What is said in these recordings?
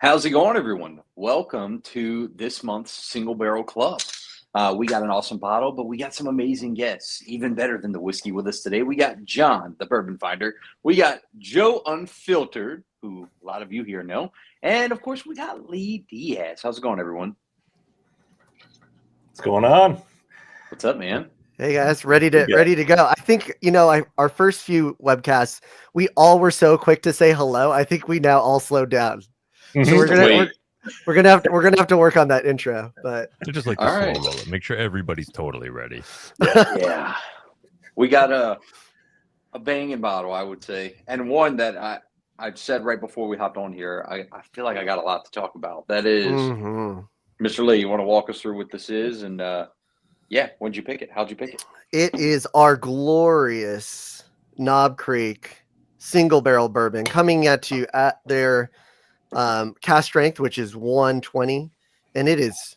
How's it going, everyone? Welcome to this month's Single Barrel Club. We got an awesome bottle, but we got some amazing guests, even better than the whiskey with us today. We got John, the bourbon finder. We got Joe Unfiltered, who a lot of you here know. And of course, we got Lee Diaz. How's it going, everyone? What's going on? What's up, man? Hey guys, ready to go. I think our first few webcasts, we all were so quick to say hello. I think we now all slowed down. So we're gonna have to work on that intro. But I just like to slow roll it. Make sure everybody's totally ready. Yeah. We got a banging bottle, I would say, and one that I've said right before we hopped on here. I feel like I got a lot to talk about. That is, Mr. Lee. You want to walk us through what this is and yeah, when'd you pick it? How'd you pick it? It is our glorious Knob Creek single barrel bourbon coming at you at their cast strength, which is 120, and it is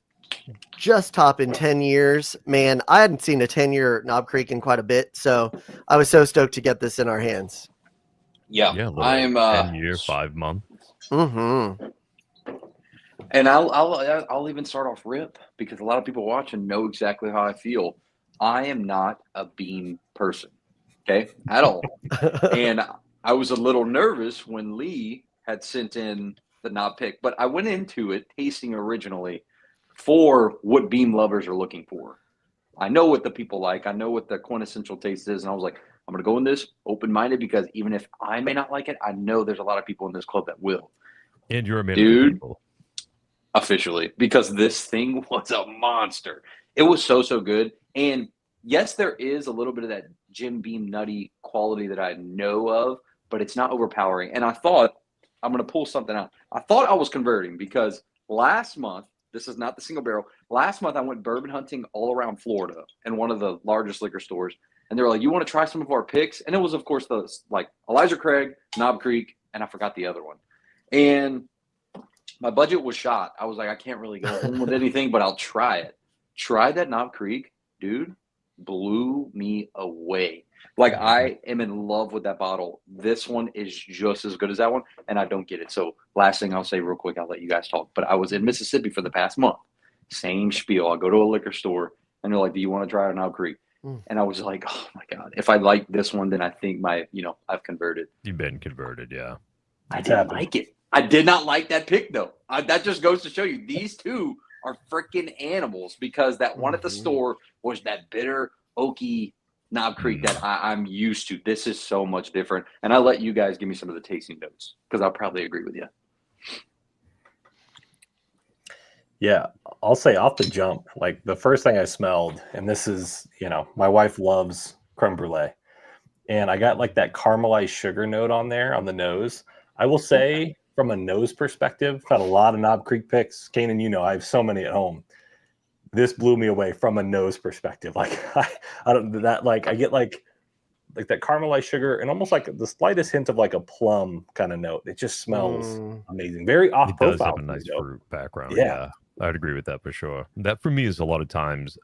just topping 10 years. Man, I hadn't seen a 10-year Knob Creek in quite a bit, so I was so stoked to get this in our hands. Yeah, I am 10 years, 5 months. And I'll even start off rip because a lot of people watching know exactly how I feel. I am not a bean person, okay, at all. And I was a little nervous when Lee had sent in the knob pick, but I went into it tasting originally for what bean lovers are looking for. I know what the people like. I know what the quintessential taste is, and I was like, I'm going to go in this open-minded because even if I may not like it, I know there's a lot of people in this club that will. And you're a man of people. Officially, because this thing was a monster. It was so good. And yes, there is a little bit of that Jim Beam nutty quality that I know of, but it's not overpowering. And I thought, I'm going to pull something out. I thought I was converting because last month, this is not the single barrel. Last month, I went bourbon hunting all around Florida in one of the largest liquor stores. And they were like, you want to try some of our picks? And it was, of course, the like Elijah Craig, Knob Creek, and I forgot the other one. And my budget was shot. I was like, I can't really go home with anything, but I'll try it. Try that Knob Creek, dude, blew me away. Like, I am in love with that bottle. This one is just as good as that one, and I don't get it. So last thing I'll say real quick, I'll let you guys talk. But I was in Mississippi for the past month. Same spiel. I'll go to a liquor store, and they're like, do you want to try a Knob Creek? And I was like, oh, my God. If I like this one, then I think I've converted. You've been converted, yeah. I didn't like it. I did not like that pick, though. That just goes to show you these two are freaking animals because that one at the store was that bitter, oaky Knob Creek that I'm used to. This is so much different. And I'll let you guys give me some of the tasting notes because I'll probably agree with you. Yeah, I'll say off the jump, like the first thing I smelled, and this is, my wife loves creme brulee, and I got like that caramelized sugar note on there on the nose. I will say, from a nose perspective, I've had a lot of Knob Creek picks. Kanan, I have so many at home. This blew me away from a nose perspective. Like I don't that like I get like that caramelized sugar and almost like the slightest hint of like a plum kind of note. It just smells amazing. Very off profile. It does have a nice fruit background. Yeah, I'd agree with that for sure. That for me is a lot of times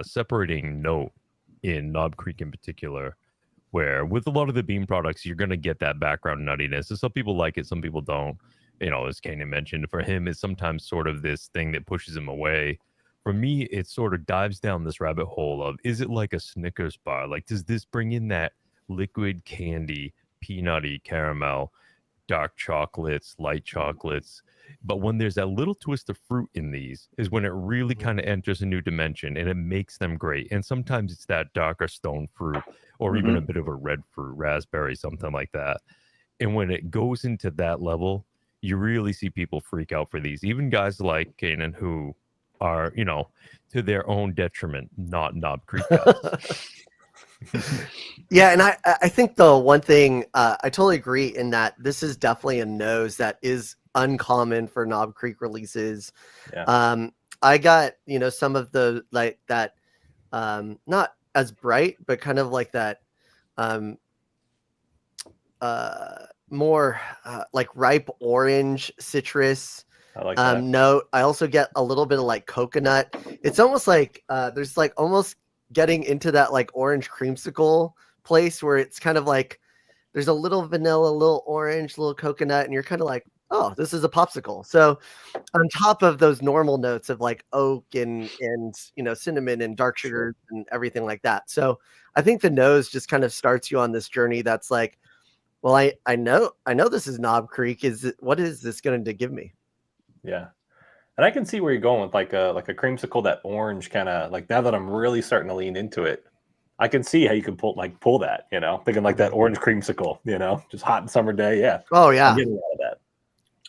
separating note in Knob Creek in particular. Where with a lot of the bean products, you're going to get that background nuttiness. And some people like it, some people don't. As Kanan mentioned, for him, it's sometimes sort of this thing that pushes him away. For me, it sort of dives down this rabbit hole of, is it like a Snickers bar? Like, does this bring in that liquid candy, peanutty, caramel, dark chocolates, light chocolates? But when there's that little twist of fruit in these is when it really kind of enters a new dimension and it makes them great. And sometimes it's that darker stone fruit or even a bit of a red fruit, raspberry, something like that. And when it goes into that level, you really see people freak out for these. Even guys like Kanan who are, to their own detriment, not Knob Creek guys. Yeah, and I think the one thing I totally agree in that this is definitely a nose that is uncommon for Knob Creek releases. Yeah. I got some of the like that not as bright but kind of like that more like ripe orange citrus I like that. note. I also get a little bit of like coconut. It's almost like there's like almost getting into that like orange creamsicle place where it's kind of like there's a little vanilla, a little orange, a little coconut, and you're kind of like, oh, this is a popsicle. So on top of those normal notes of like oak and cinnamon and dark sugars and everything like that. So I think the nose just kind of starts you on this journey that's like, well, I know this is Knob Creek. What is this going to give me? Yeah. And I can see where you're going with like a creamsicle, that orange kind of, like, now that I'm really starting to lean into it, I can see how you can pull that, thinking like that orange creamsicle, just hot summer day. Yeah. Oh I'm yeah. getting a lot of that.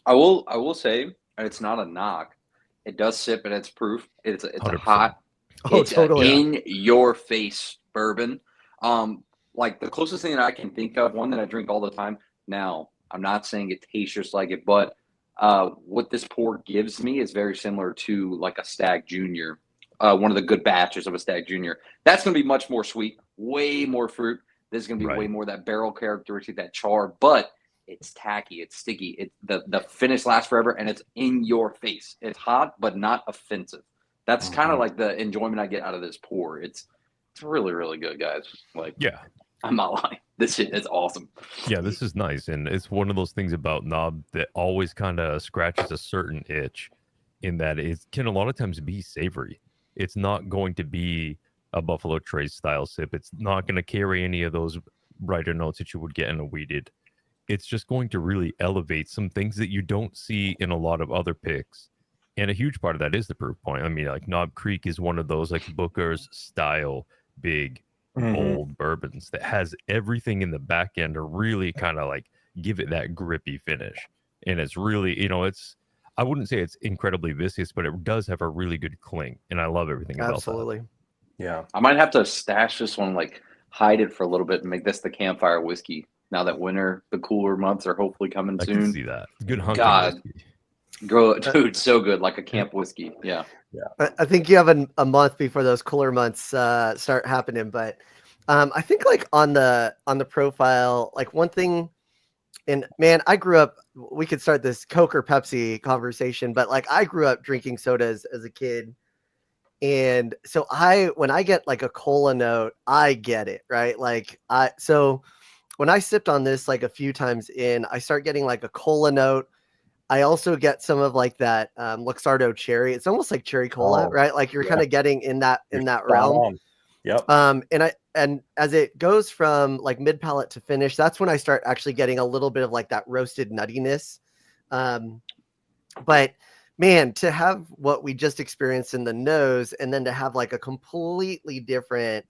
I will say, and it's not a knock. It does sip and it's proof. It's a 100%. hot, Oh, it's totally. in your face bourbon. Like the closest thing that I can think of, one that I drink all the time. Now, I'm not saying it tastes just like it, but what this pour gives me is very similar to like a Stag Junior, one of the good batches of a Stag Junior. That's going to be much more sweet, way more fruit. This is going to be way more that barrel characteristic, that char, but it's tacky, it's sticky. The finish lasts forever, and it's in your face. It's hot, but not offensive. That's kind of like the enjoyment I get out of this pour. It's really, really good, guys. Like, Yeah. I'm not lying. This shit is awesome. Yeah, this is nice. And it's one of those things about Knob that always kind of scratches a certain itch, in that it can a lot of times be savory. It's not going to be a Buffalo Trace style sip. It's not going to carry any of those brighter notes that you would get in a wheated. It's just going to really elevate some things that you don't see in a lot of other picks. And a huge part of that is the proof point. I mean, like Knob Creek is one of those like Booker's style big bold bourbons that has everything in the back end to really kind of like give it that grippy finish. And it's really, I wouldn't say it's incredibly viscous, but it does have a really good cling. And I love everything about that. Absolutely. Yeah. I might have to stash this one, like hide it for a little bit and make this the campfire whiskey. Now that the cooler months are hopefully coming soon. I can see that. Good hunting God, whiskey. dude, so good, like a camp whiskey. Yeah. I think you have a month before those cooler months start happening, but I think like on the profile, like one thing, and man, I grew up. We could start this Coke or Pepsi conversation, but like I grew up drinking sodas as a kid, and so when I get like a cola note, I get it, right? Like so when I sipped on this like a few times in, I start getting like a cola note. I also get some of like that Luxardo cherry. It's almost like cherry cola, right? Like you're kind of getting in that realm. Yep. And as it goes from like mid palate to finish, that's when I start actually getting a little bit of like that roasted nuttiness. But man, to have what we just experienced in the nose, and then to have like a completely different,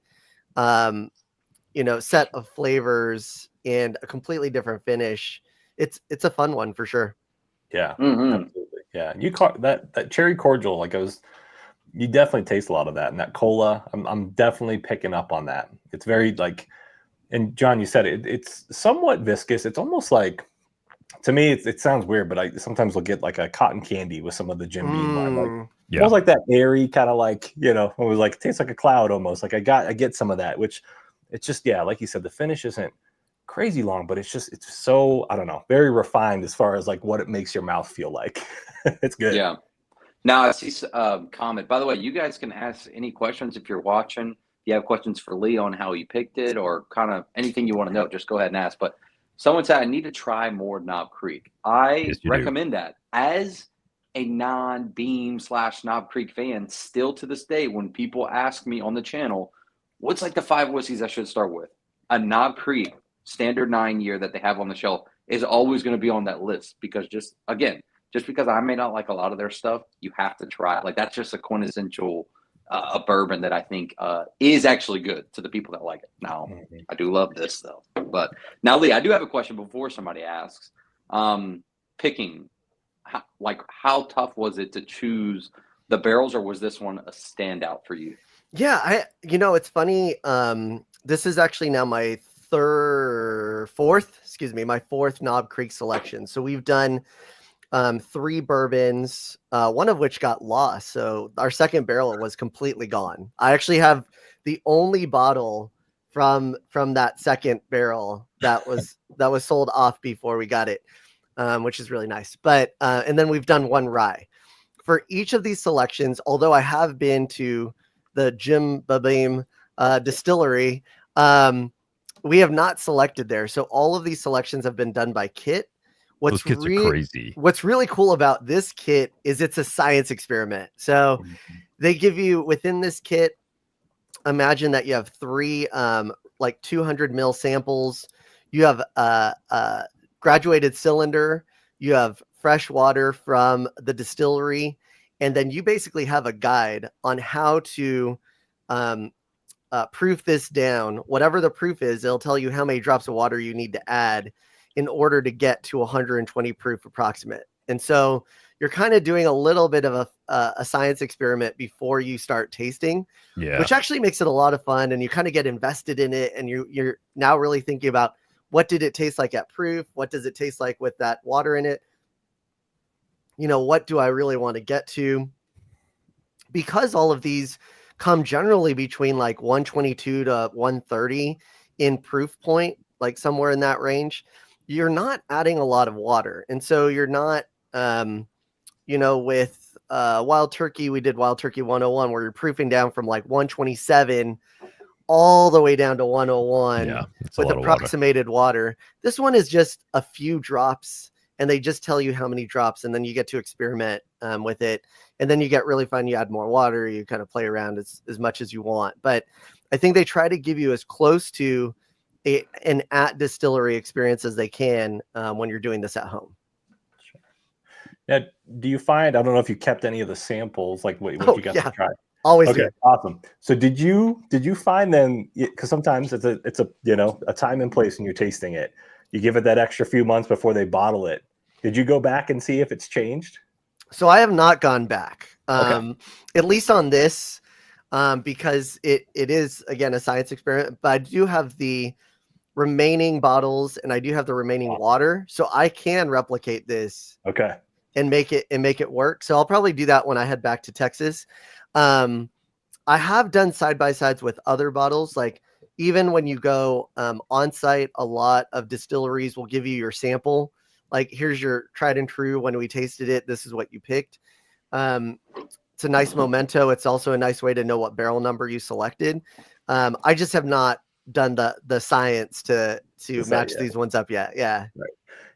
set of flavors and a completely different finish, it's a fun one for sure. Yeah, absolutely. Yeah, you caught that cherry cordial. Like you definitely taste a lot of that, and that cola. I'm definitely picking up on that. It's very like, and John, you said it's somewhat viscous. It's almost like, to me, it sounds weird, but I sometimes will get like a cotton candy with some of the Jim Beam wine, like almost like that airy kind of like, it was like, it tastes like a cloud almost. Like I get some of that, which it's just, like you said, the finish isn't crazy long, but it's so, I don't know, very refined as far as like what it makes your mouth feel like. It's good. Yeah. Now I see comment. By the way, you guys can ask any questions if you're watching. If you have questions for Lee on how he picked it or kind of anything you want to know, just go ahead and ask. But someone said I need to try more Knob Creek. I recommend that as a non-Beam / Knob Creek fan. Still to this day, when people ask me on the channel, what's like the 5 whiskeys I should start with, a Knob Creek standard 9-year that they have on the shelf is always going to be on that list, because just because I may not like a lot of their stuff, you have to try it. Like that's just a quintessential a bourbon that I think is actually good to the people that like it. Now, I do love this though. But now, Lee, I do have a question before somebody asks. Picking, how tough was it to choose the barrels, or was this one a standout for you? Yeah, it's funny. This is actually now my fourth Knob Creek selection. So we've done 3 bourbons, one of which got lost. So our second barrel was completely gone. I actually have the only bottle from that second barrel that was sold off before we got it, which is really nice. But and then we've done 1 rye. For each of these selections, although I have been to the Jim Beam distillery, we have not selected there. So all of these selections have been done by Kit. Those kits are crazy. What's really cool about this kit is it's a science experiment. So they give you within this kit, imagine that you have 3 like 200 mil samples. You have a graduated cylinder. You have fresh water from the distillery. And then you basically have a guide on how to proof this down. Whatever the proof is, it'll tell you how many drops of water you need to add in order to get to 120 proof approximate. And so you're kind of doing a little bit of a science experiment before you start tasting, which actually makes it a lot of fun. And you kind of get invested in it. And you're now really thinking about, what did it taste like at proof? What does it taste like with that water in it? You know, what do I really want to get to? Because all of these come generally between like 122 to 130 in proof point, like somewhere in that range, you're not adding a lot of water. And so you're not, you know, with Wild Turkey, we did Wild Turkey 101, where you're proofing down from like 127 all the way down to 101 with approximated water. This one is just a few drops, and they just tell you how many drops, and then you get to experiment with it. And then you get really fun. You add more water, you kind of play around as much as you want. But I think they try to give you as close to an at distillery experience as they can when you're doing this at home. Now, do you find, I don't know if you kept any of the samples, like what you got to try? Always okay, do. Awesome. So did you find then, because sometimes it's a you know, a time and place when you're tasting it, you give it that extra few months before they bottle it. Did you go back and see if it's changed? So I have not gone back, at least on this, because it is, again, a science experiment, but I do have the remaining bottles and I do have the remaining water. So I can replicate this and make it work. So I'll probably do that when I head back to Texas. I have done side-by-sides with other bottles. Like even when you go on site, a lot of distilleries will give you your sample. Like, here's your tried and true. When we tasted it, this is what you picked. It's a nice memento. It's also a nice way to know what barrel number you selected. I just have not done the science to match these ones up yet. Yeah. Right.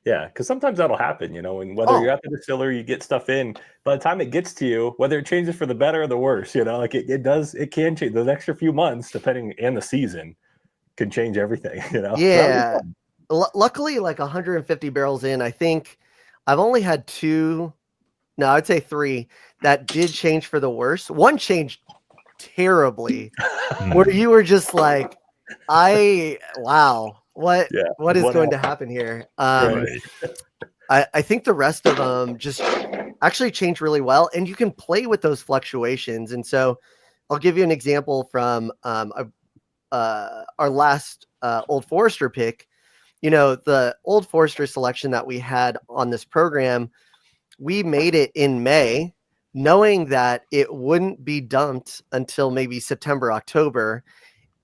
Yeah, because sometimes that'll happen, you know, and whether you're at the distillery, you get stuff in, by the time it gets to you, whether it changes for the better or the worse, you know, like it can change. Those extra few months, depending, and the season can change everything, you know. Yeah. Luckily, like 150 barrels in, I think I've only had 2, no, I'd say 3 that did change for the worse. One changed terribly, where you were just like, wow, what is going to happen here? I think the rest of them just actually changed really well, and you can play with those fluctuations. And so I'll give you an example from our last Old Forester pick. You know, the Old Forester selection that we had on this program, we made it in May, knowing that it wouldn't be dumped until maybe September, October,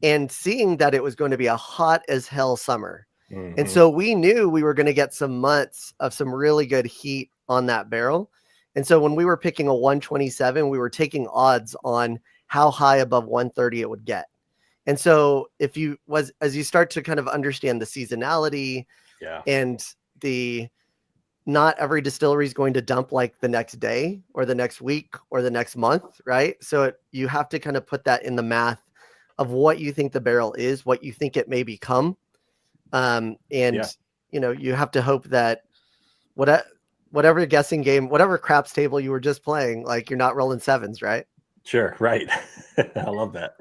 and seeing that it was going to be a hot as hell summer. And so we knew we were going to get some months of some really good heat on that barrel. And so when we were picking a 127, we were taking odds on how high above 130 it would get. And so as you start to kind of understand the seasonality and not every distillery is going to dump like the next day or the next week or the next month, right? So you have to kind of put that in the math of what you think the barrel is, what you think it may become. You know, you have to hope that whatever guessing game, whatever craps table you were just playing, like you're not rolling 7s, right? Sure. Right. I love that.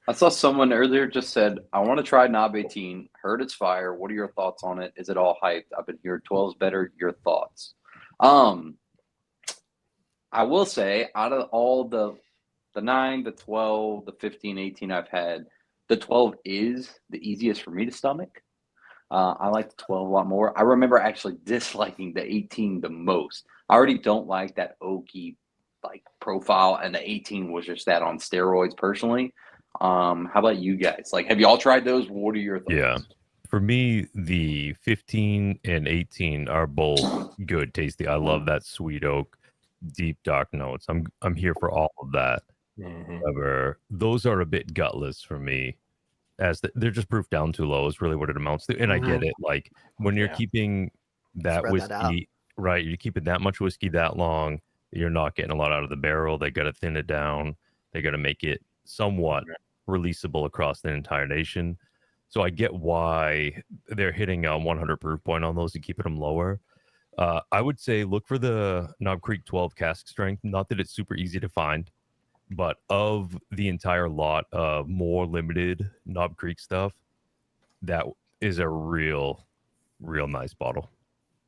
I saw someone earlier just said, I want to try Knob 18. Heard it's fire. What are your thoughts on it? Is it all hyped? I've been hearing 12's better. Your thoughts? I will say, out of all the 9, the 12, the 15, 18 I've had, the 12 is the easiest for me to stomach. I like the 12 a lot more. I remember actually disliking the 18 the most. I already don't like that oaky like profile, and the 18 was just that on steroids personally. How about you guys? Like, have you all tried those? What are your thoughts? Yeah. For me, the 15 and 18 are both good, tasty. I love that sweet oak, deep dark notes. I'm here for all of that. However, those are a bit gutless for me, as they're just proof down too low is really what it amounts to. And I get it. Like when you're keeping that Spread that out. whiskey, right? You keep it that much whiskey that long, you're not getting a lot out of the barrel. They got to thin it down. They got to make it somewhat releasable across the entire nation. So I get why they're hitting a 100 proof point on those and keeping them lower. I would say look for the Knob Creek 12 cask strength. Not that it's super easy to find, but of the entire lot of more limited Knob Creek stuff, that is a real nice bottle.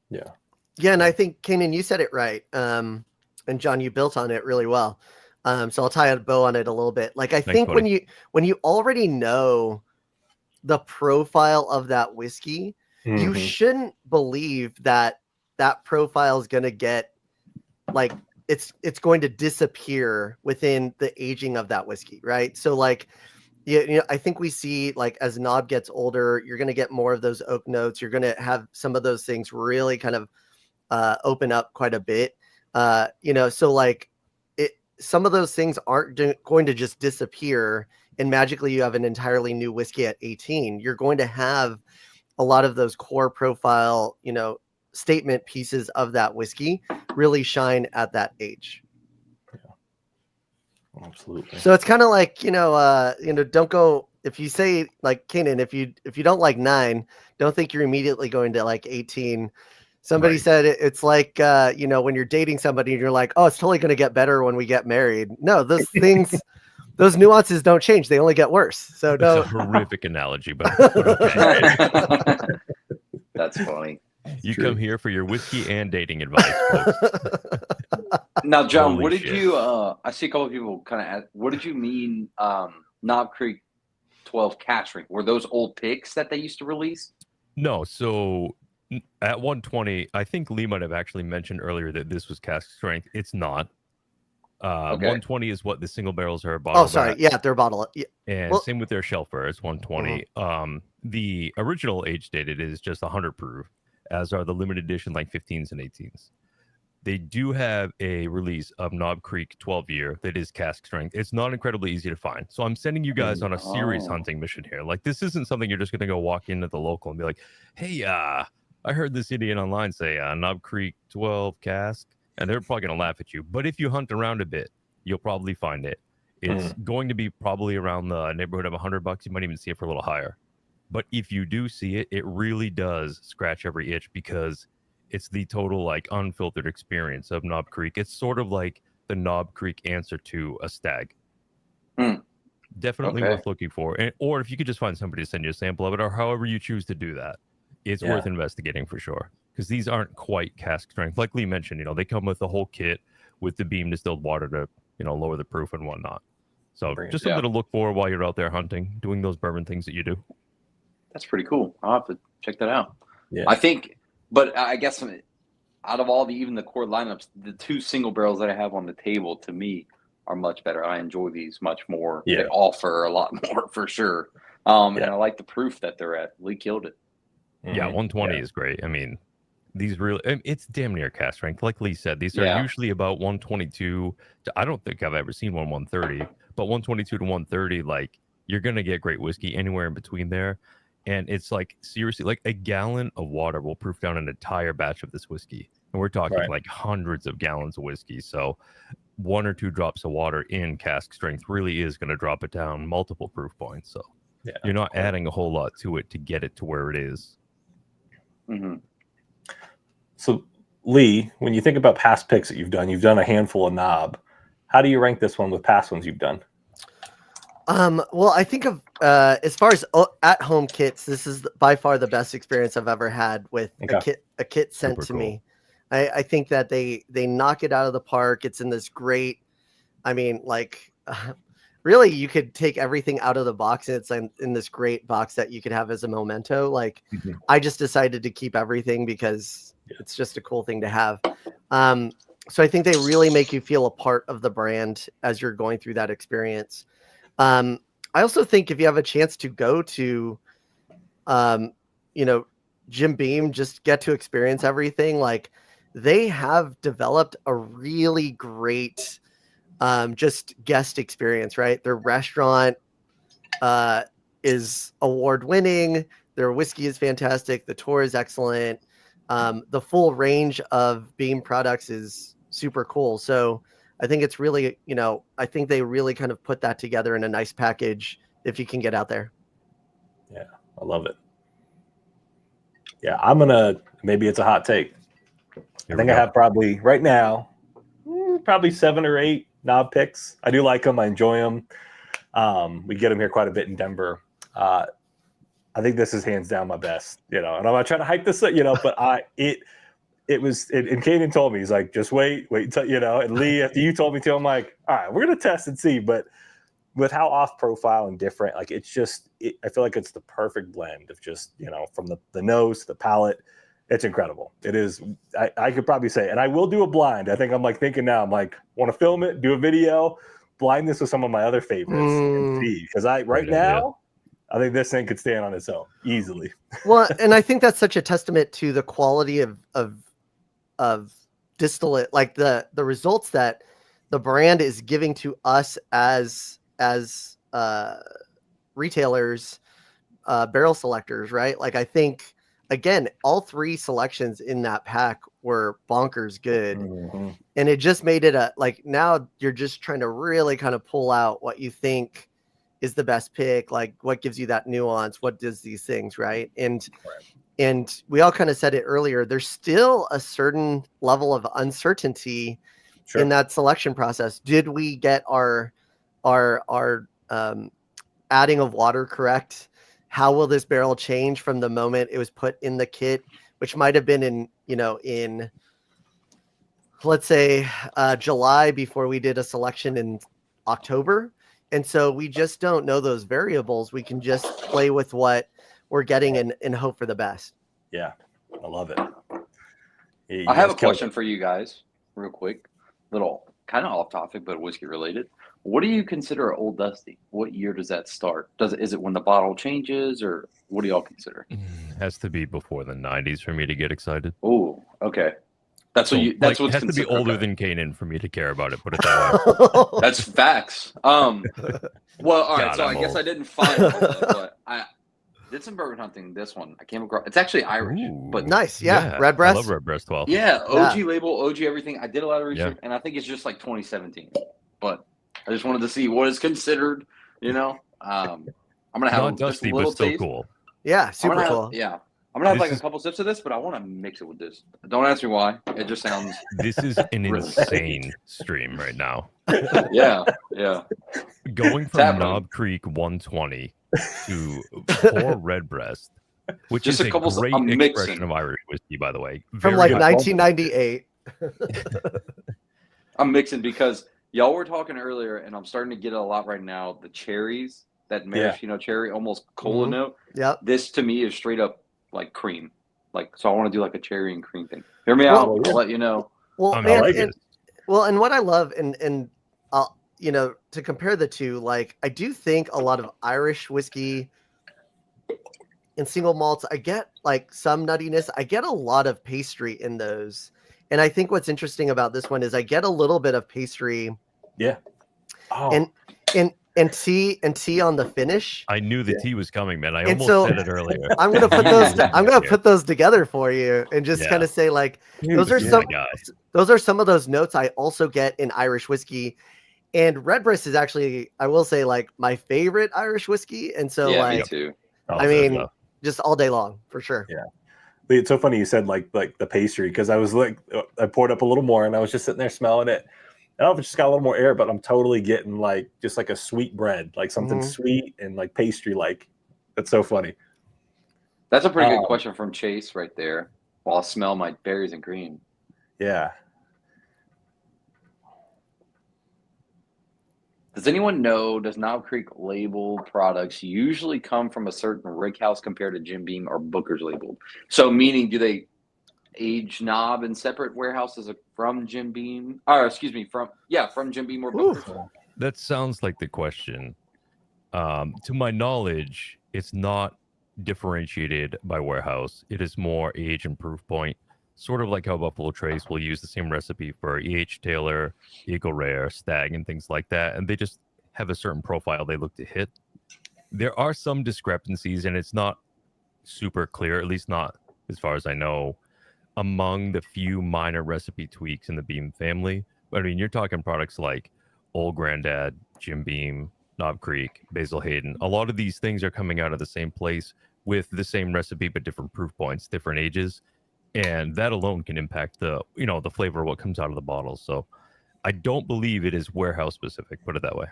Yeah. Yeah, and I think, Kanan, you said it right. And John, you built on it really well. So I'll tie a bow on it a little bit. Like, I Thanks, think when you already know the profile of that whiskey, you shouldn't believe that profile is going to get, like, it's going to disappear within the aging of that whiskey, right? So, like, I think we see, like, as Knob gets older, you're going to get more of those oak notes. You're going to have some of those things really kind of open up quite a bit. So, like, some of those things aren't going to just disappear and magically you have an entirely new whiskey at 18. You're going to have a lot of those core profile, statement pieces of that whiskey really shine at that age. Yeah. Absolutely. So it's kind of like, don't go, if you say, like, Kanan, if you don't like 9, don't think you're immediately going to like 18. Somebody said it's like, when you're dating somebody and you're like, oh, it's totally going to get better when we get married. No, those things, those nuances don't change. They only get worse. So That's a horrific analogy, but okay. That's funny. You come here for your whiskey and dating advice, folks. Now, John, Holy what did shit. you, I see a couple of people kind of ask, what did you mean Knob Creek 12 cask strength? Were those old picks that they used to release? No, so at 120, I think Lee might have actually mentioned earlier that this was cask strength. It's not. 120 is what the single barrels are bottled. Oh, sorry. At. Yeah, they're bottled. Yeah. And same with their shelfer. It's 120. The original age dated is just 100 proof, as are the limited edition like 15s and 18s. They do have a release of Knob Creek 12 year that is cask strength. It's not incredibly easy to find. So I'm sending you guys on a serious hunting mission here. Like, this isn't something you're just going to go walk into the local and be like, hey, I heard this idiot online say Knob Creek 12 cask, and they're probably going to laugh at you. But if you hunt around a bit, you'll probably find it. It's going to be probably around the neighborhood of $100. You might even see it for a little higher. But if you do see it, it really does scratch every itch because it's the total, like, unfiltered experience of Knob Creek. It's sort of like the Knob Creek answer to a stag. Definitely worth looking for. Or if you could just find somebody to send you a sample of it, or however you choose to do that, it's worth investigating for sure. Because these aren't quite cask strength. Like Lee mentioned, they come with the whole kit with the beam distilled water to, lower the proof and whatnot. So just something to look for while you're out there hunting, doing those bourbon things that you do. That's pretty cool. I'll have to check that out. Yeah. I think, but I guess out of all even the core lineups, the 2 single barrels that I have on the table, to me, are much better. I enjoy these much more. Yeah. They offer a lot more for sure. And I like the proof that they're at. Lee killed it. Yeah, 120 is great. I mean, these really, it's damn near cask strength. Like Lee said, these are usually about 122 to, I don't think I've ever seen 130, but 122 to 130, like, you're going to get great whiskey anywhere in between there. And it's like, seriously, like a gallon of water will proof down an entire batch of this whiskey. And we're talking like hundreds of gallons of whiskey. So 1 or 2 drops of water in cask strength really is going to drop it down multiple proof points. So you're not adding a whole lot to it to get it to where it is. So, Lee, when you think about past picks that you've done a handful of Knob. How do you rank this one with past ones you've done? Well, I think of as far as at-home kits, this is by far the best experience I've ever had with a kit sent Super to cool. me. I think that they knock it out of the park. It's in this great, I mean, like, really, you could take everything out of the box and it's in this great box that you could have as a memento. Like, I just decided to keep everything because it's just a cool thing to have. So I think they really make you feel a part of the brand as you're going through that experience. I also think if you have a chance to go to, Jim Beam, just get to experience everything. Like, they have developed a really great, just guest experience, right? Their restaurant, is award winning. Their whiskey is fantastic. The tour is excellent. the full range of Beam products is super cool. So I think it's really, I think they really kind of put that together in a nice package if you can get out there. Yeah, I love it. Yeah, maybe it's a hot take. I think I have probably right now, probably 7 or 8 knob picks. I do like them. I enjoy them. We get them here quite a bit in Denver. I think this is hands down my best, and I'm not trying to hype this up, but it was, and Kaden told me, he's like, just wait until, and Lee, after you told me to, I'm like, all right, we're going to test and see. But with how off profile and different, like I feel like it's the perfect blend of just, from the nose to the palate. It's incredible. It is. I could probably say, and I will do a blind. I think I'm like thinking now, I'm like, want to film it, do a video, blind this with some of of my other favorites and see. Because now, I think this thing could stand on its own easily. Well, and I think that's such a testament to the quality of distillate, like the results that the brand is giving to us as retailers, barrel selectors, right? Like I think again, all 3 selections in that pack were bonkers good. Mm-hmm. And it just made it now you're just trying to really kind of pull out what you think is the best pick, like what gives you that nuance, what does these things, right? And we all kind of said it earlier, there's still a certain level of uncertainty in that selection process. Did we get our adding of water correct? How will this barrel change from the moment it was put in the kit, which might have been in let's say July before we did a selection in October. And so we just don't know those variables. We can just play with what we're getting and hope for the best. Yeah, I love it. I have a question for you guys real quick. Little kind of off topic, but whiskey related. What do you consider Old Dusty? What year does that start? Is it when the bottle changes, or what do y'all consider? Has to be before the 90s for me to get excited. Oh, okay. That's what's it has to be older than Kanan for me to care about it. Put it that way. That's facts. Well, all right. So I guess I didn't find it, but I did some bourbon hunting. This one I came across. It's actually Irish, but nice. Yeah, Redbreast. I love Redbreast 12. Yeah, OG label, OG everything. I did a lot of research, and I think it's just like 2017. But I just wanted to see what is considered. I'm gonna have not dusty, but still cool. Yeah, super cool. I'm gonna have like a couple sips of this, but I want to mix it with this. Don't ask me why. It just sounds. This is an insane stream right now. Yeah. Going from Knob Creek 120 to 4 Redbreast, which just is a great expression of Irish whiskey, by the way. From like 1998. I'm mixing because y'all were talking earlier, and I'm starting to get a lot right now. The cherries, that maraschino cherry, almost cola note. Yeah. This to me is straight up like cream. So I want to do like a cherry and cream thing. Hear me out. I'll let you know. Well, and what I love and to compare the two, like I do think a lot of Irish whiskey and single malts, I get like some nuttiness. I get a lot of pastry in those. And I think what's interesting about this one is I get a little bit of pastry. Yeah. Oh. And tea on the finish. I knew the tea was coming, man. I almost said it earlier. I'm gonna put those. I'm gonna put those together for you, and just kind of say like those are some of those notes I also get in Irish whiskey. And Redbreast is actually, I will say, like my favorite Irish whiskey, and so me too. I mean, just all day long for sure. Yeah. It's so funny you said like the pastry, because I was like, I poured up a little more and I was just sitting there smelling it. I don't know if it's just got a little more air, but I'm totally getting like just like a sweet bread, like something sweet and like pastry like. That's so funny. That's a pretty good question from Chase right there. While I smell my berries and cream. Yeah. Does anyone know, does Knob Creek labeled products usually come from a certain rick house compared to Jim Beam or Booker's labeled? So meaning, do they age Knob in separate warehouses from Jim Beam? Or excuse me, from Jim Beam or Booker's? That sounds like the question. To my knowledge, it's not differentiated by warehouse. It is more age and proof point. Sort of like how Buffalo Trace will use the same recipe for E.H. Taylor, Eagle Rare, Stag, and things like that. And they just have a certain profile they look to hit. There are some discrepancies, and it's not super clear, at least not as far as I know, among the few minor recipe tweaks in the Beam family. I mean, you're talking products like Old Grandad, Jim Beam, Knob Creek, Basil Hayden. A lot of these things are coming out of the same place with the same recipe, but different proof points, different ages. And that alone can impact the flavor of what comes out of the bottle. So I don't believe it is warehouse specific, put it that way.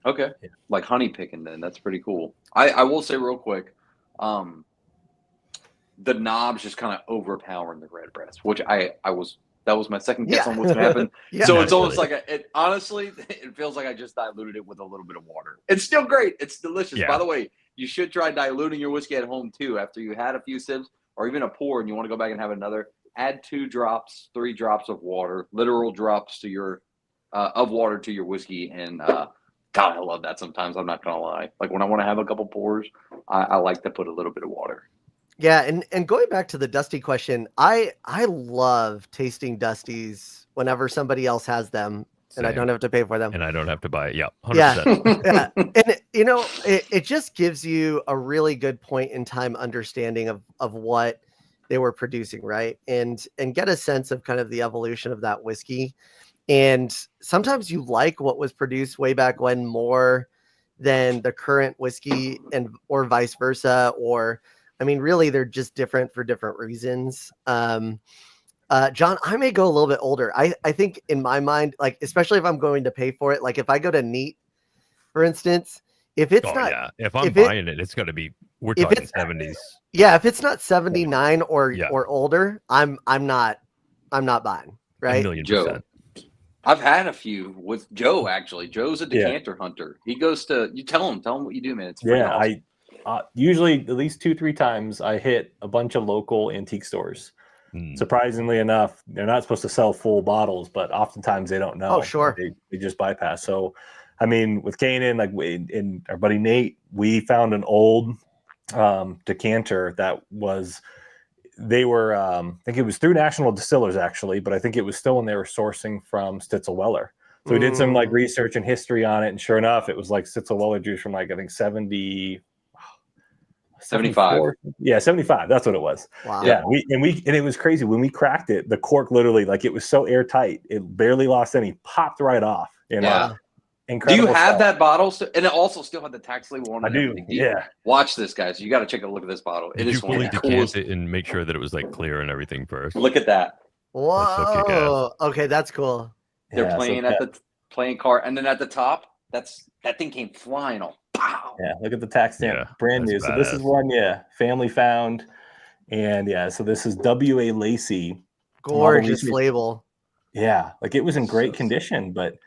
Okay. Like honey picking then. That's pretty cool. I will say real quick, the knobs just kind of overpowering the red breast, which that was my second guess on what's gonna happen. So it's almost like honestly, it feels like I just diluted it with a little bit of water. It's still great. It's delicious. Yeah. By the way, you should try diluting your whiskey at home too. After you had a few sips or even a pour and you want to go back and have another, add 2 drops, 3 drops of water, literal drops to your of water to your whiskey. And God, I love that sometimes. I'm not gonna lie. Like when I want to have a couple pours, I like to put a little bit of water. Yeah, and going back to the Dusty question, I love tasting Dusties whenever somebody else has them. Same. And I don't have to pay for them. And I don't have to buy it. Yeah, 100%. Yeah. And it just gives you a really good point in time understanding of what they were producing, right? And get a sense of kind of the evolution of that whiskey. And sometimes you like what was produced way back when more than the current whiskey, or vice versa, or I mean, really, they're just different for different reasons. John, I may go a little bit older. I think in my mind, like, especially if I'm going to pay for it, like if I go to Neat, for instance, if it's if I'm buying it, it's going to be, we're talking 70s. Yeah. If it's not 79 or older, I'm not buying, right? 1,000,000%. Joe. I've had a few with Joe, actually. Joe's a decanter hunter. He goes to, you tell him what you do, man. It's awesome. Usually at least 2-3 times I hit a bunch of local antique stores. Surprisingly enough, they're not supposed to sell full bottles, but oftentimes they don't know. Oh, sure. They just bypass. So, I mean, with Kanan, like in our buddy Nate, we found an old decanter that they were, I think it was through National Distillers actually, but I think it was still when they were sourcing from Stitzel-Weller. So we did some like research and history on it. And sure enough, it was like Stitzel-Weller juice from like, I think 75. Yeah, 75. That's what it was. Wow. Yeah. And it was crazy. When we cracked it, the cork literally, like it was so airtight, it barely lost any, popped right off. Yeah. Incredible. Do you have that bottle? And it also still had the tax label on it. I do. Yeah. Watch this, guys. You got to take a look at this bottle. Did you fully decant it and make sure that it was like clear and everything first? Look at that. Whoa. Okay, that's cool. They're playing at the playing card, and then at the top, that thing came flying off. Pow. Yeah, look at the tax stamp, brand new. So this is one, family found, and so this is W.A. Lacey. Gorgeous label. Yeah, like it was in great condition, but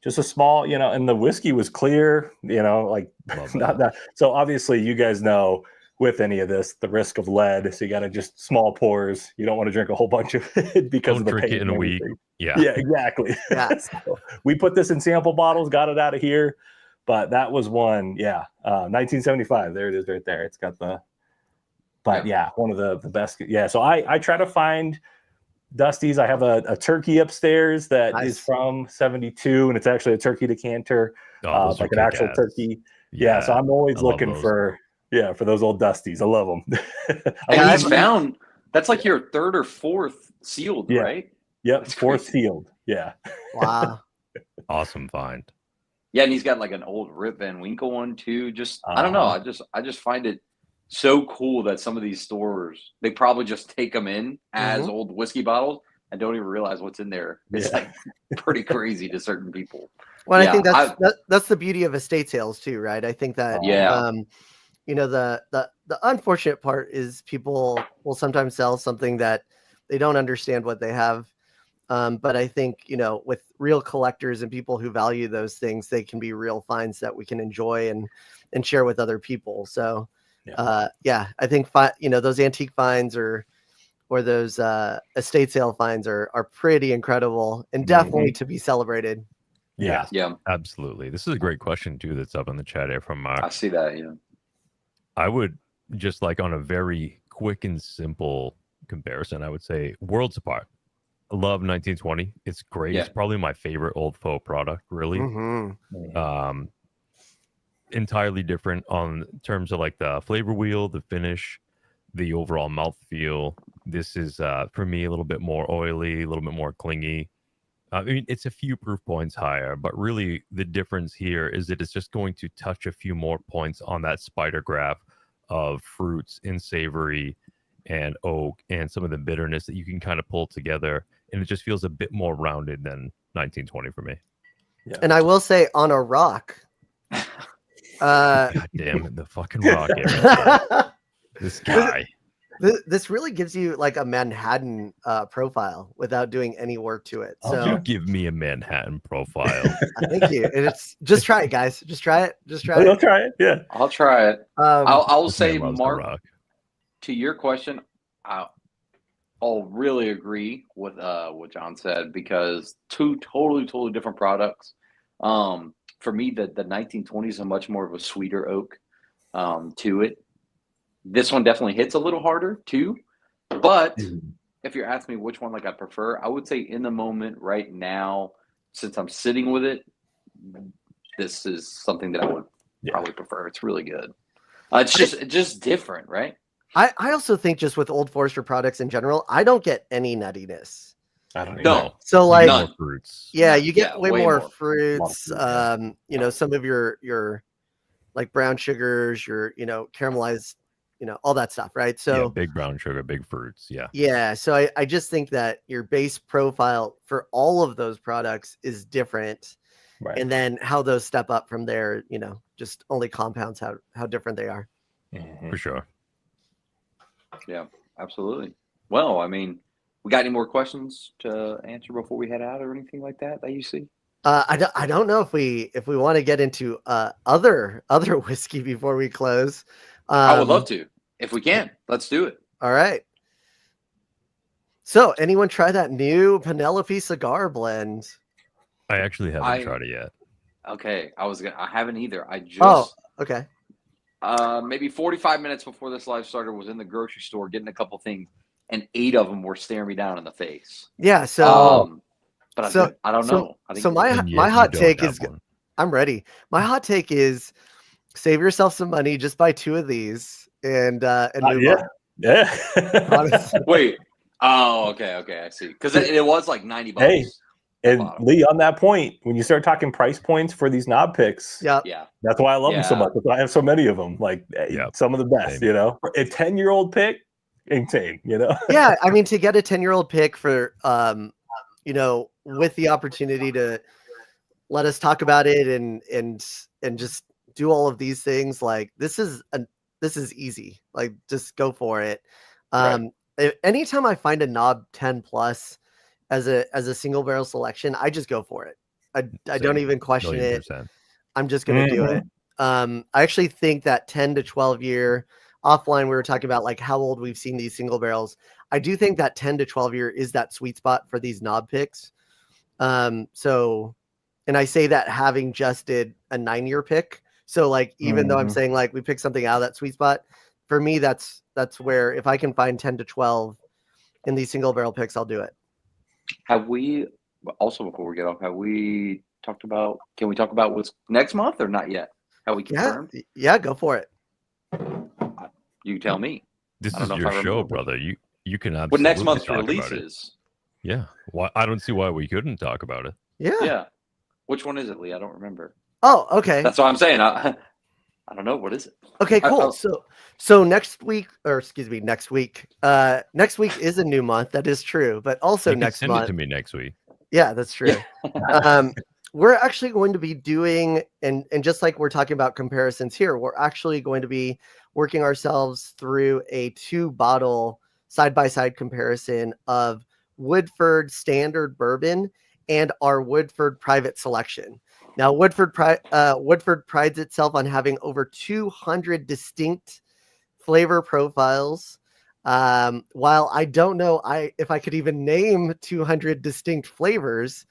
just a small, and the whiskey was clear, like not that. So obviously, you guys know with any of this, the risk of lead. So you got to just small pours. You don't want to drink a whole bunch of it because of the paint in a week. Yeah, exactly. Yeah. So we put this in sample bottles, got it out of here. But that was one, 1975. There it is right there. It's got one of the best. Yeah, so I try to find Dusties. I have a turkey upstairs that is from 72, and it's actually a turkey decanter, like an actual turkey. Yeah, so I'm always looking for those old Dusties. I love them. And he's found, that's like your 3rd or 4th sealed, right? Yep, 4th sealed. Yeah. Wow. Awesome find. Yeah, and he's got like an old Rip Van Winkle one too. Just I don't know. I just find it so cool that some of these stores, they probably just take them in as old whiskey bottles and don't even realize what's in there. It's like pretty crazy to certain people. Well, I think that's the beauty of estate sales too, right? I think that the unfortunate part is people will sometimes sell something that they don't understand what they have. But I think, with real collectors and people who value those things, they can be real finds that we can enjoy and share with other people. So, I think, those antique finds or those estate sale finds are pretty incredible and definitely to be celebrated. Yeah, absolutely. This is a great question too that's up in the chat here from Mark. I see that. I would just like on a very quick and simple comparison, I would say worlds apart. I love 1920. It's great. It's probably my favorite old faux product, really. Entirely different on terms of like the flavor wheel, the finish, the overall mouthfeel, This is for me a little bit more oily, a little bit more clingy. I mean, it's a few proof points higher, but really the difference here is that it's just going to touch a few more points on that spider graph of fruits and savory and oak and some of the bitterness that you can kind of pull together. And it just feels a bit more rounded than 1920 for me. Yeah. And I will say on a rock. God damn it, the fucking rock area. This guy. This really gives you like a Manhattan profile without doing any work to it. So you give me a Manhattan profile. Thank you. And it's just try it, guys. Just try it. Just try it. I'll try it. Yeah, I'll try it. I'll say, Mark, to your question, I'll really agree with what John said, because two totally different products. For me, the 1920s is a much more of a sweeter oak to it. This one definitely hits a little harder too, but if you're asking me which one like I prefer, I would say in the moment right now, since I'm sitting with it, this is something that I would probably prefer. It's really good. It's just different, right? I also think just with Old Forester products in general, I don't get any nuttiness. I don't know. So like more fruits. Yeah, you get way more fruits. You know, some of your like brown sugars, your caramelized, all that stuff, right? So big brown sugar, big fruits. Yeah. So I just think that your base profile for all of those products is different. Right. And then how those step up from there, just only compounds how different they are. Mm-hmm. For sure. Yeah, absolutely. Well, I mean, we got any more questions to answer before we head out or anything like that you see? I don't know if we want to get into other whiskey before we close. I would love to. If we can, let's do it. All right. So, anyone try that new Penelope cigar blend? I actually haven't tried it yet. Okay, I haven't either. I just okay. Maybe 45 minutes before this live started, was in the grocery store getting a couple things, and 8 of them were staring me down in the face. Yeah. So, I don't know. So my hot take is, I'm ready. My hot take is, save yourself some money, just buy 2 of these and move on. Yeah. Honestly. Wait. Oh, okay. I see. Because it was like $90. Hey, and Lee, on that point, when you start talking price points for these knob picks, yeah, that's why I love them so much. That's why I have so many of them. Like some of the best, a 10-year-old pick, insane, Yeah, I mean, to get a 10-year-old pick for, with the opportunity to let us talk about it and just do all of these things, like this is easy. Like, just go for it. Anytime I find a knob 10 plus as a single barrel selection, I just go for it. I don't even question it. I'm just going to do it. I actually think that 10 to 12 year offline, we were talking about like how old we've seen these single barrels. I do think that 10 to 12 year is that sweet spot for these knob picks. So, and I say that having just did a 9-year pick. So like, even though I'm saying like we pick something out of that sweet spot, for me, that's where if I can find 10 to 12 in these single barrel picks, I'll do it. Have we also, before we get off, can we talk about what's next month or not yet? Have we confirmed? Yeah, go for it. You tell me. This is your show, brother. You can absolutely. What next month's release is? Yeah. Why? I don't see why we couldn't talk about it. Yeah. Which one is it, Lee? I don't remember. Oh, okay. That's what I'm saying. I don't know. What is it? Okay, cool. So next week. Next week is a new month. That is true. But also next month. Send it to me next week. Yeah, that's true. We're actually going to be doing, and just like we're talking about comparisons here, we're actually going to be working ourselves through a 2-bottle side-by-side comparison of Woodford Standard Bourbon and our Woodford Private Selection. Now, Woodford prides itself on having over 200 distinct flavor profiles. While I don't know if I could even name 200 distinct flavors,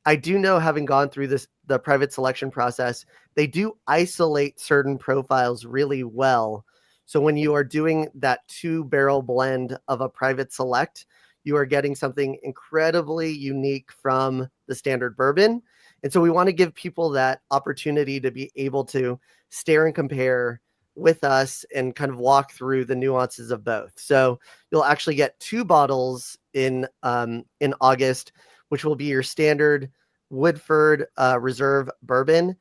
I do know, having gone through the private selection process, they do isolate certain profiles really well. So when you are doing that 2-barrel blend of a private select, you are getting something incredibly unique from the standard bourbon. And so we want to give people that opportunity to be able to stare and compare with us and kind of walk through the nuances of both. So you'll actually get 2 bottles in August, which will be your standard Woodford Reserve bourbon,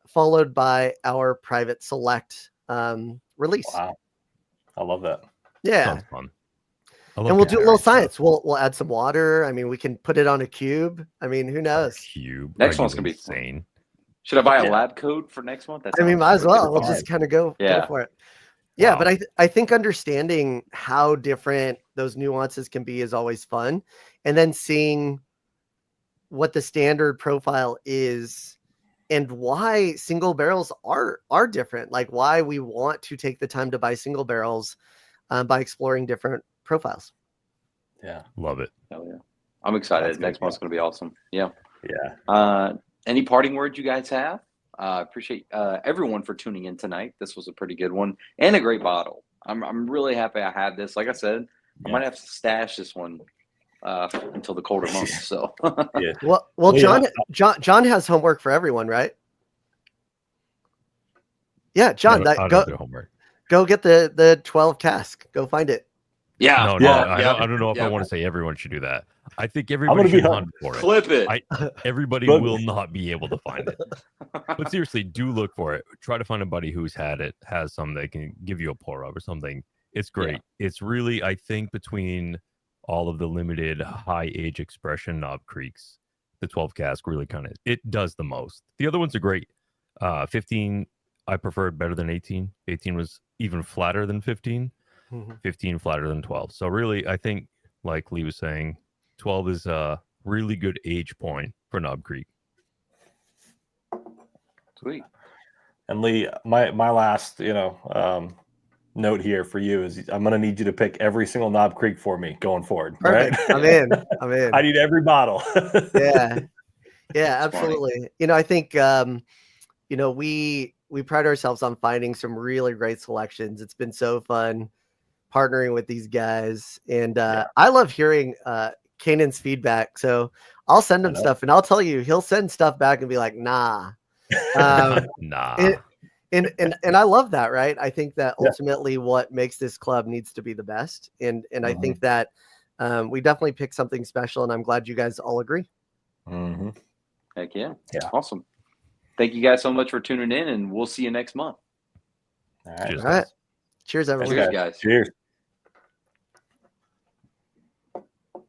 followed by our private select release. Wow, I love that. Yeah. Sounds fun. And we'll do a little science. We'll add some water. I mean, we can put it on a cube. I mean, who knows? Cube. Next one's gonna be insane. Should I buy a lab coat for next month? I mean, might as well. We'll just kind of go for it. Yeah, wow. But I think understanding how different those nuances can be is always fun. And then seeing what the standard profile is and why single barrels are different, like why we want to take the time to buy single barrels by exploring different profiles. Yeah. Love it. Oh, yeah. I'm excited. Next month's going to be awesome. Yeah. Yeah. Any parting words you guys have? Appreciate everyone for tuning in tonight. This was a pretty good one and a great bottle. I'm really happy I had this. Like I said, I might have to stash this one until the colder months. So yeah. Well, John has homework for everyone, right? Yeah, John, go get the 12 cask. Go find it. Yeah. No, I don't know if I want to say everyone should do that. I think everybody should hunt for it. Clip it. Everybody will not be able to find it. But seriously, do look for it. Try to find a buddy who's had it, has some that can give you a pour of or something. It's great. Yeah. It's really, I think, between all of the limited high age expression Knob Creeks, the 12 cask really it does the most. The other ones are great. 15, I preferred better than 18. 18 was even flatter than 15. 15 flatter than 12. So really, I think, like Lee was saying, 12 is a really good age point for Knob Creek. Sweet. And Lee, my last, note here for you is I'm going to need you to pick every single Knob Creek for me going forward. Perfect. Right? I'm in. I need every bottle. Yeah, absolutely. Funny. I think, we pride ourselves on finding some really great selections. It's been so fun partnering with these guys. And I love hearing Kanan's feedback. So I'll send him stuff and I'll tell you, he'll send stuff back and be like, nah. Nah. And I love that, right? I think that ultimately what makes this club needs to be the best. And I think that we definitely picked something special, and I'm glad you guys all agree. Mm-hmm. Heck yeah. Awesome. Thank you guys so much for tuning in, and we'll see you next month. All right. All right. Cheers, everyone. Cheers, guys. Cheers.